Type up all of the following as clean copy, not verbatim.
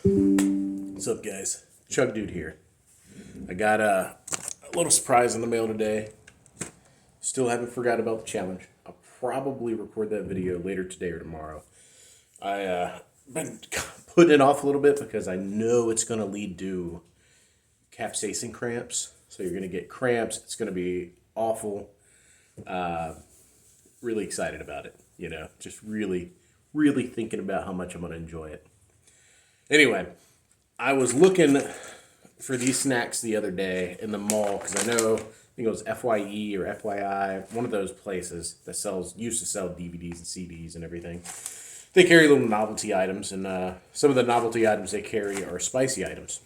What's up, guys? Chug Dude here. I got a little surprise in the mail today. Still haven't forgot about the challenge. I'll probably record that video later today or tomorrow. I been putting it off a little bit because I know it's going to lead to capsaicin cramps. So you're going to get cramps. It's going to be awful. Really excited about it. You know, just really thinking about how much I'm going to enjoy it. Anyway, I was looking for these snacks the other day in the mall because I think it was FYE or FYI, one of those places that used to sell DVDs and CDs and everything. They carry little novelty items, and some of the novelty items they carry are spicy items.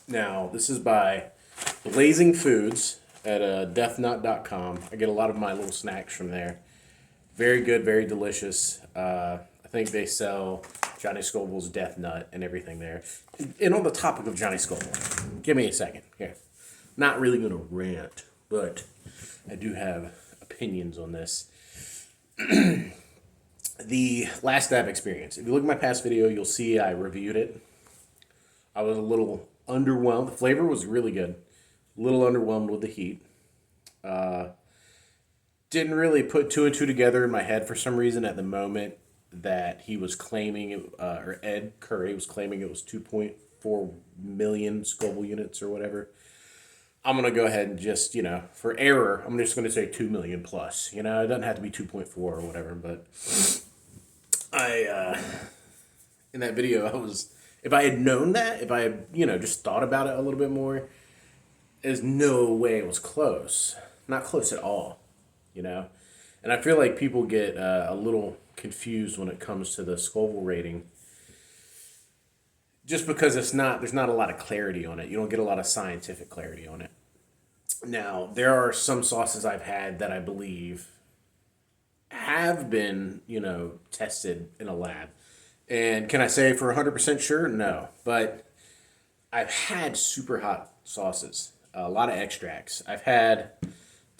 Now, this is by Blazing Foods at deathnut.com. I get a lot of my little snacks from there. Very good, very delicious. I think they sell Johnny Scoville's Death Nut and everything there. And on the topic of Johnny Scoville, give me a second here. Not really going to rant, but I do have opinions on this. The Last Dab Experience. If you look at my past video, you'll see I reviewed it. I was a little underwhelmed. The flavor was really good. A little underwhelmed with the heat. Didn't really put two and two together in my head for some reason at the moment that he was claiming, or Ed Curry was claiming it was 2.4 million Scoville units or whatever. I'm going to go ahead and just, for error, I'm just going to say 2 million plus. It doesn't have to be 2.4 or whatever, but in that video, if I had known that, if I had, just thought about it a little bit more, there's no way it was close. Not close at all, And I feel like people get a little confused when it comes to the Scoville rating, just because there's not a lot of clarity on it. You don't get a lot of scientific clarity on it. Now, there are some sauces I've had that I believe have been, tested in a lab. And can I say for 100% sure? No. But I've had super hot sauces, a lot of extracts. I've had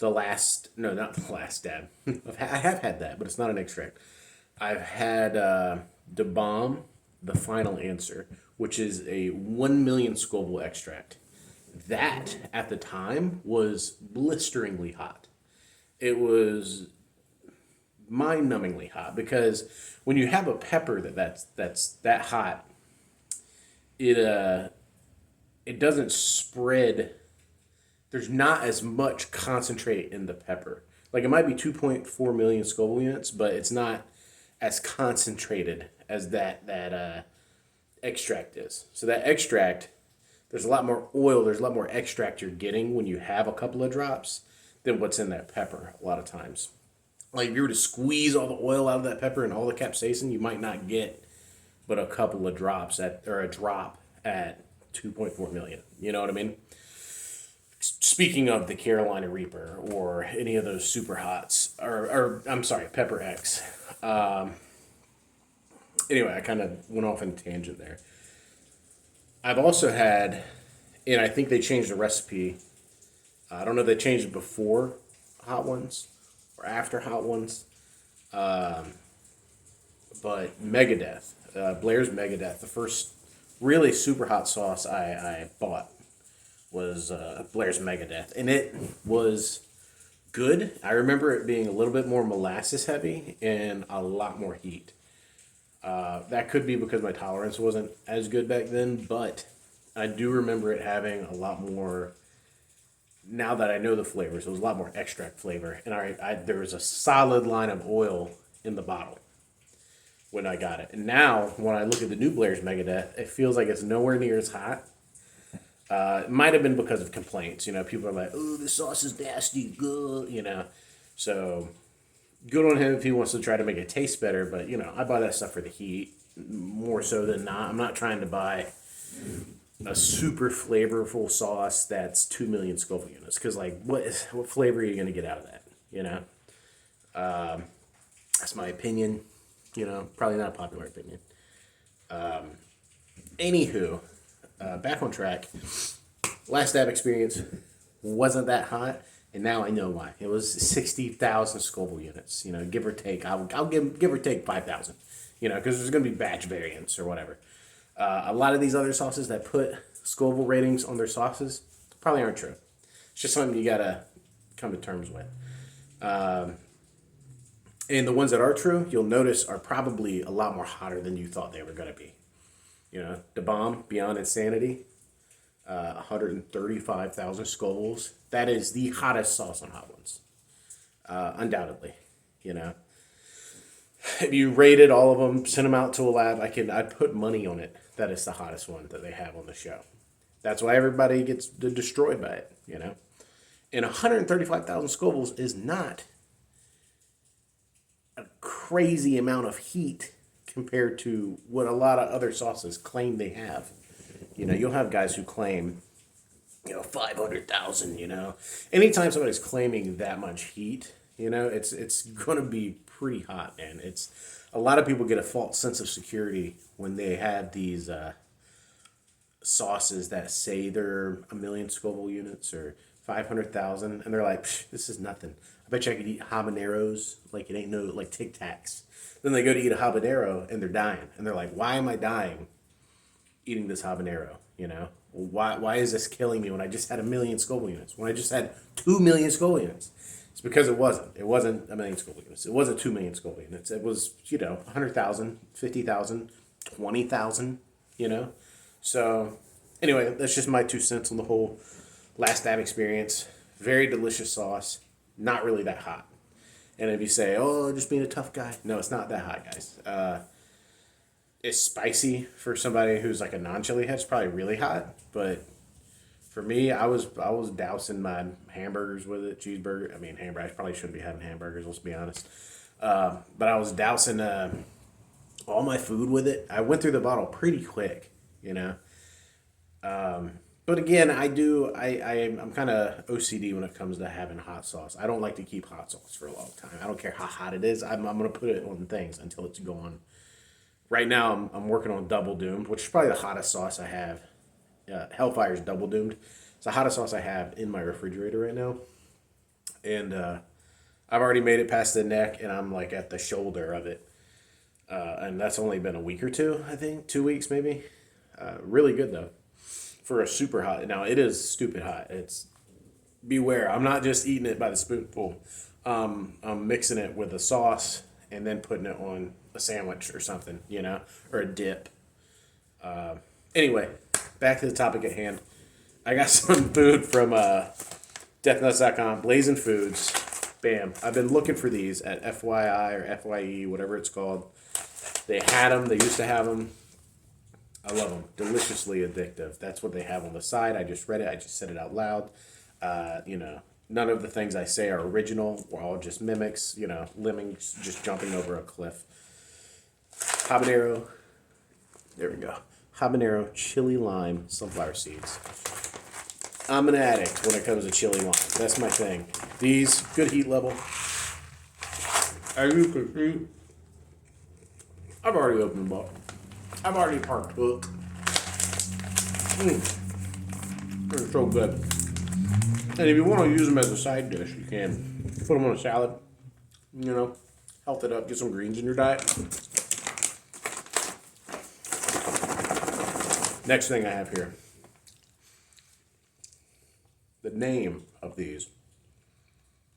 not the Last Dab. I have had that, but it's not an extract. I've had the Bomb, the Final Answer, which is a 1 million Scoville extract. That, at the time, was blisteringly hot. It was mind-numbingly hot, because when you have a pepper that's that hot, it doesn't spread. There's not as much concentrate in the pepper. Like, it might be 2.4 million Scoville units, but it's not as concentrated as that extract is. So that extract, there's a lot more oil, there's a lot more extract you're getting when you have a couple of drops than what's in that pepper a lot of times. Like, if you were to squeeze all the oil out of that pepper and all the capsaicin, you might not get but a couple of drops or a drop at 2.4 million. You know what I mean? Speaking of the Carolina Reaper or any of those super hots, or I'm sorry, Pepper X. Anyway, I kind of went off on a tangent there. I've also had, and I think they changed the recipe. I don't know if they changed it before Hot Ones or after Hot Ones. But Megadeth, Blair's Megadeth, the first really super hot sauce I bought was Blair's Megadeth, and it was good. I remember it being a little bit more molasses heavy and a lot more heat. That could be because my tolerance wasn't as good back then, but I do remember it having a lot more. Now that I know the flavors, it was a lot more extract flavor, and there was a solid line of oil in the bottle when I got it. And now, when I look at the new Blair's Megadeth, it feels like it's nowhere near as hot. It might have been because of complaints. People are like, "Oh, this sauce is nasty, good," So, good on him if he wants to try to make it taste better. But, I buy that stuff for the heat more so than not. I'm not trying to buy a super flavorful sauce that's 2 million Scoville units. Because, what flavor are you going to get out of that, That's my opinion. Probably not a popular opinion. Anywho, back on track. Last Dab Experience wasn't that hot, and now I know why. It was 60,000 Scoville units, give or take. I'll give or take 5,000, because there's going to be batch variants or whatever. A lot of these other sauces that put Scoville ratings on their sauces probably aren't true. It's just something you gotta come to terms with. And the ones that are true, you'll notice, are probably a lot more hotter than you thought they were gonna be. You know, the bomb Beyond Insanity, 135,000 Scovilles. That is the hottest sauce on Hot Ones, undoubtedly. You know, if you rated all of them, sent them out to a lab, I'd put money on it that it's the hottest one that they have on the show. That's why everybody gets destroyed by it. You know, and 135,000 Scovilles is not a crazy amount of heat compared to what a lot of other sauces claim they have. You know, you'll have guys who claim, 500,000, Anytime somebody's claiming that much heat, it's going to be pretty hot, man. A lot of people get a false sense of security when they have these sauces that say they're 1,000,000 Scoville units or 500,000, and they're like, this is nothing. I bet you I could eat habaneros like it ain't no, like Tic Tacs. Then they go to eat a habanero and they're dying. And they're like, why am I dying eating this habanero? Why is this killing me when I just had 1,000,000 Scoville units? When I just had 2,000,000 Scoville units? It's because it wasn't. It wasn't 1,000,000 Scoville units. It wasn't 2,000,000 Scoville units. It was, 100,000, 50,000, 20,000, So, anyway, that's just my 2 cents on the whole Last Dab experience. Very delicious sauce. Not really that hot. And if you say, oh, just being a tough guy. No, it's not that hot, guys. It's spicy for somebody who's like a non-chili head. It's probably really hot. But for me, I was dousing my hamburgers with it. Cheeseburger. I mean, hamburgers. I probably shouldn't be having hamburgers, let's be honest. But I was dousing all my food with it. I went through the bottle pretty quick, But again, I'm kind of OCD when it comes to having hot sauce. I don't like to keep hot sauce for a long time. I don't care how hot it is. I'm going to put it on things until it's gone. Right now, I'm working on Double Doomed, which is probably the hottest sauce I have. Hellfire's Double Doomed. It's the hottest sauce I have in my refrigerator right now. And I've already made it past the neck, and I'm like at the shoulder of it. And that's only been a week or two, I think. 2 weeks, maybe. Really good, though. For a super hot. Now, it is stupid hot. It's beware. I'm not just eating it by the spoonful. I'm mixing it with a sauce and then putting it on a sandwich or something, or a dip. Anyway, back to the topic at hand. I got some food from deathnuts.com, Blazing Foods. Bam. I've been looking for these at FYI or FYE, whatever it's called. They had them. They used to have them. I love them. Deliciously addictive. That's what they have on the side. I just read it. I just said it out loud. None of the things I say are original. We're all just mimics. Lemmings just jumping over a cliff. Habanero. There we go. Habanero, chili lime, sunflower seeds. I'm an addict when it comes to chili lime. That's my thing. These, good heat level. As you can see, I've already opened them up. I've already partook. They're so good. And if you want to use them as a side dish, you can. Put them on a salad. Health it up. Get some greens in your diet. Next thing I have here. The name of these.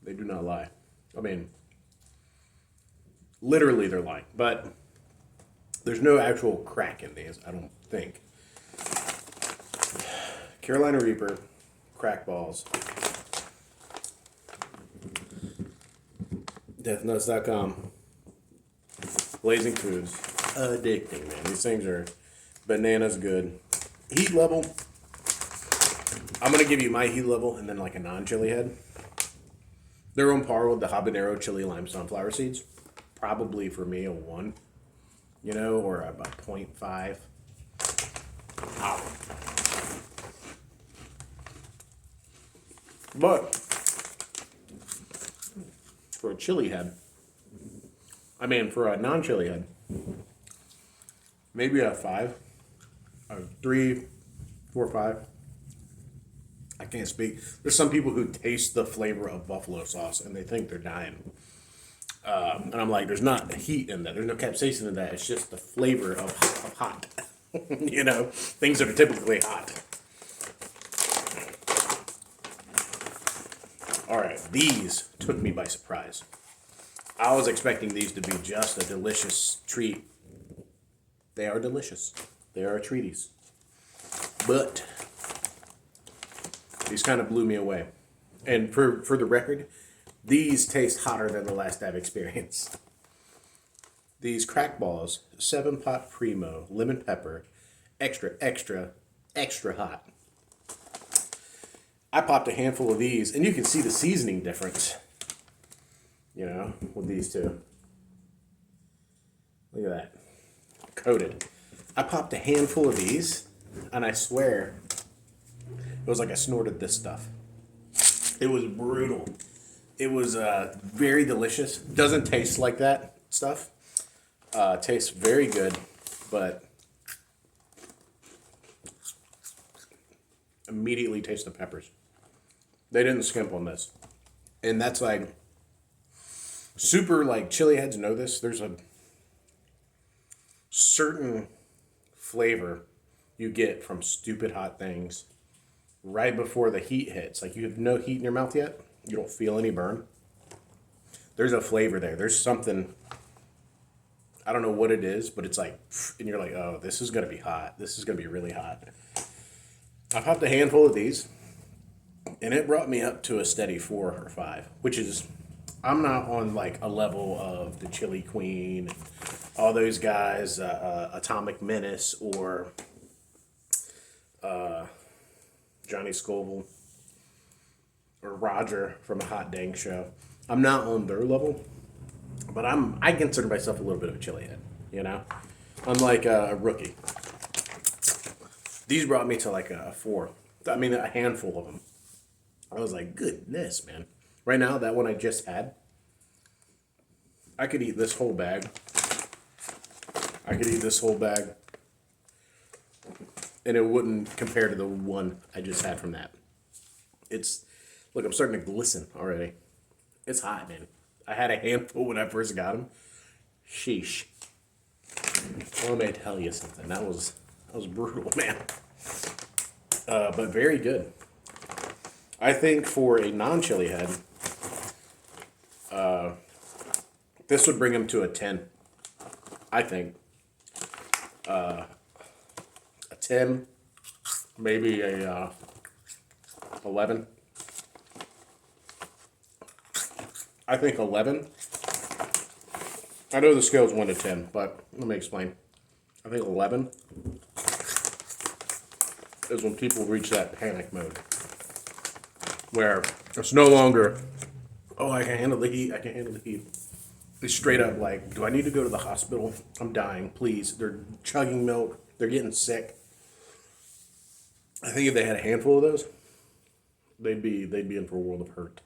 They do not lie. I mean, literally they're lying. But there's no actual crack in these, I don't think. Carolina Reaper, crack balls. Deathnuts.com. Blazing Foods. Addicting, man. These things are bananas good. Heat level. I'm going to give you my heat level and then like a non-chili head. They're on par with the habanero, chili, lime, sunflower seeds. Probably for me a 1. Or about 0.5. Wow. But for a chili head, for a non-chili head, maybe a 5, a 3, 4, 5. I can't speak. There's some people who taste the flavor of buffalo sauce and they think they're dying. And I'm like, there's not heat in that. There's no capsaicin in that. It's just the flavor of hot. You know, things that are typically hot. All right, these took me by surprise. I was expecting these to be just a delicious treat. They are delicious. They are treaties. But these kind of blew me away. And for the record, these taste hotter than the Last Dab Experience. These crack balls, 7-pot primo, lemon pepper, extra, extra, extra hot. I popped a handful of these, and you can see the seasoning difference, you know, with these two. Look at that. Coated. I popped a handful of these, and I swear, it was like I snorted this stuff. It was brutal. It was very delicious. Doesn't taste like that stuff. Tastes very good, but immediately taste the peppers. They didn't skimp on this. And that's like, super like chili heads know this. There's a certain flavor you get from stupid hot things right before the heat hits. Like you have no heat in your mouth yet. You don't feel any burn. There's a flavor there. There's something, I don't know what it is, but it's like, and you're like, oh, this is going to be hot. This is going to be really hot. I popped a handful of these, and it brought me up to a steady 4 or 5, which is, I'm not on like a level of the Chili Queen, all those guys, Atomic Menace, or Johnny Scoville, or Roger from a Hot Dang Show. I'm not on their level, but I consider myself a little bit of a chili head, you know? I'm like a rookie. These brought me to like a 4. I mean, a handful of them. I was like, goodness, man. Right now, that one I just had, I could eat this whole bag. I could eat this whole bag, and it wouldn't compare to the one I just had from that. It's, look, I'm starting to glisten already. It's hot, man. I had a handful when I first got them. Sheesh. Well, let me tell you something. That was brutal, man. But very good. I think for a non-chili head, this would bring him to a 10. I think. A 10, maybe a 11. I think 11. I know the scale is 1 to 10, but let me explain. I think 11 is when people reach that panic mode, where it's no longer, oh, I can handle the heat, I can handle the heat. It's straight up like, do I need to go to the hospital? I'm dying, please. They're chugging milk. They're getting sick. I think if they had a handful of those, they'd be in for a world of hurt.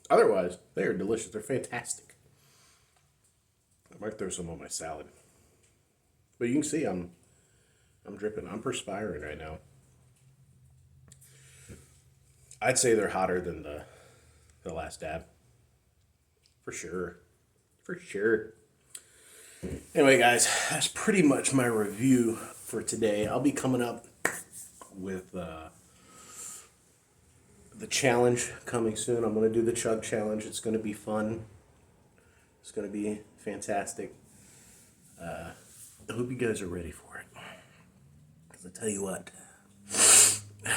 Otherwise, they are delicious. They're fantastic. I might throw some on my salad. But you can see I'm dripping. I'm perspiring right now. I'd say they're hotter than the Last Dab. For sure. For sure. Anyway, guys, that's pretty much my review for today. I'll be coming up with the challenge coming soon. I'm going to do the chug challenge. It's going to be fun. It's going to be fantastic. I hope you guys are ready for it. Because I tell you what,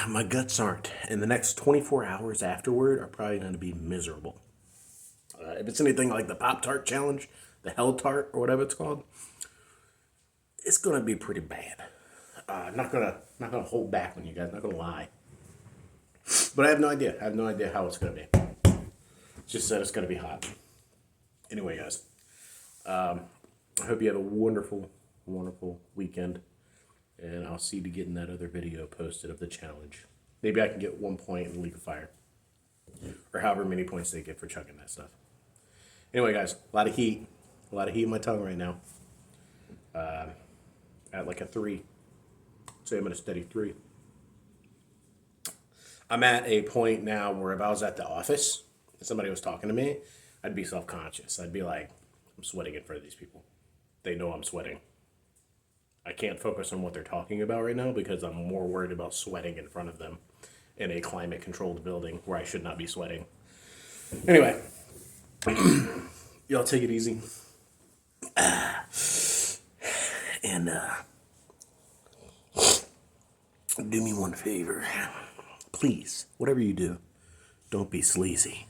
my guts aren't. And the next 24 hours afterward are probably going to be miserable. If it's anything like the Pop-Tart challenge, the Hell Tart, or whatever it's called, it's going to be pretty bad. Not gonna hold back on you guys. Not going to lie. But I have no idea. I have no idea how it's going to be. It's just that it's going to be hot. Anyway, guys, I hope you have a wonderful, wonderful weekend. And I'll see you to getting that other video posted of the challenge. Maybe I can get 1 point in League of Fire. Or however many points they get for chugging that stuff. Anyway, guys, a lot of heat. A lot of heat in my tongue right now. At like a 3. Say I'm at a steady 3. I'm at a point now where if I was at the office and somebody was talking to me, I'd be self-conscious. I'd be like, I'm sweating in front of these people. They know I'm sweating. can't focus on what they're talking about right now because I'm more worried about sweating in front of them in a climate-controlled building where I should not be sweating. Anyway, y'all take it easy. And do me one favor. Please, whatever you do, don't be sleazy.